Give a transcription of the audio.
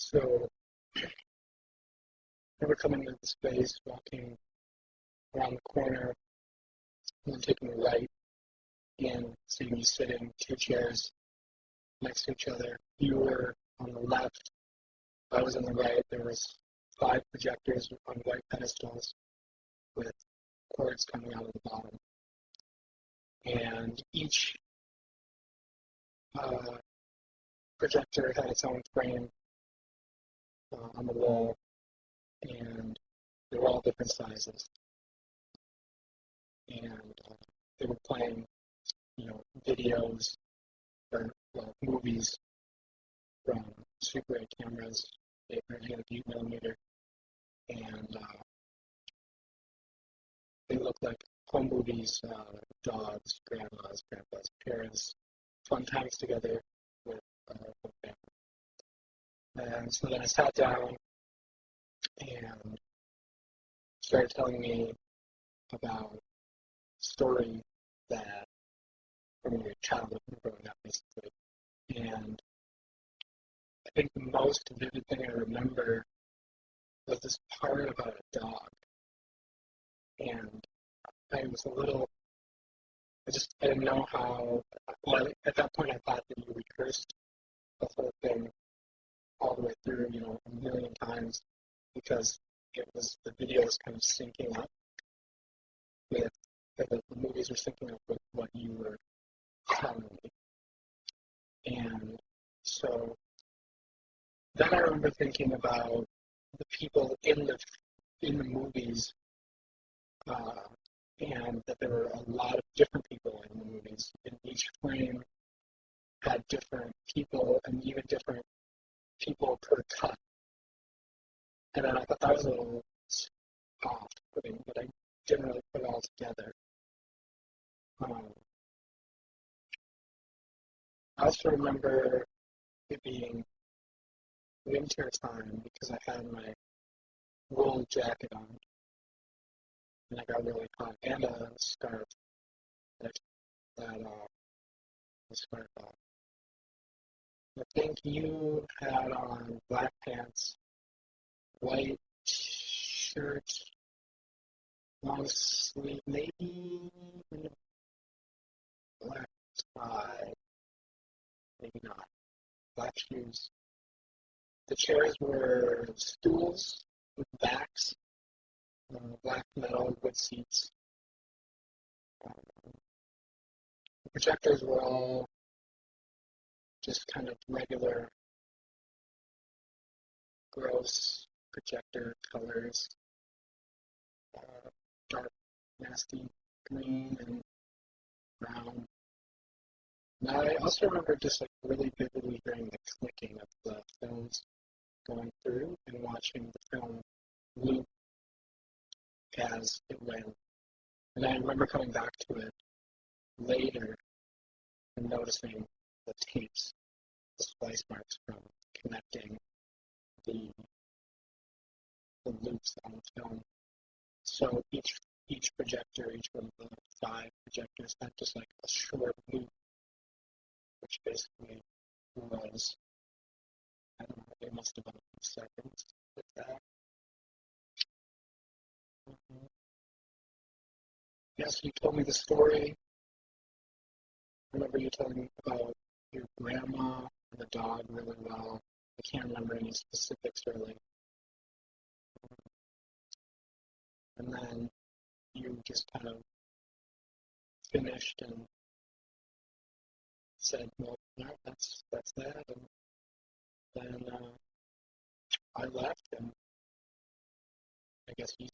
So I remember coming into the space, walking around the corner, and then taking a right in, seeing you sitting two chairs next to each other. You were on the left, I was on the right. There was 5 projectors on white pedestals with cords coming out of the bottom. And each uh, projector had its own frame on the wall, and they were all different sizes. And they were playing, videos or movies from Super 8 cameras, 8 millimeter, and they looked like home movies, dogs, grandmas, grandpas, parents, fun times together with family. And so then I sat down and started telling me about a story that from your childhood growing up, basically. And I think the most vivid thing I remember was this part about a dog. And I was a little, I didn't know how, well, at that point I thought that you rehearsed the whole thing all the way through, a million times, because the video was kind of syncing up with, the movies were syncing up with what you were telling me. And so then I remember thinking about the people in the movies, and that there were a lot of different people in the movies. And each frame had different people, and even different people per cut. And then I thought that was a little off-putting, but I didn't really put it all together. I also remember it being winter time because I had my wool jacket on, and I got really hot, and a scarf that was scarf off. I think you had on black pants, white shirt, long sleeve, maybe black tie, maybe not. Black shoes. The chairs were stools with backs, black metal wood seats. The projectors were all just kind of regular, gross projector colors, dark, nasty green and brown. And I also remember just really vividly hearing the clicking of the films going through and watching the film loop as it went. And I remember coming back to it later and noticing the tapes, the splice marks from connecting the loops on the film. So each projector, each one of the 5 projectors had just a short loop, which basically was, I don't know, it must have been a few seconds with that. Yes, you told me the story. I remember you telling me about your grandma and the dog really well. I can't remember any specifics really. And then you just kind of finished and said, well, no, that's that. And then I left, and I guess you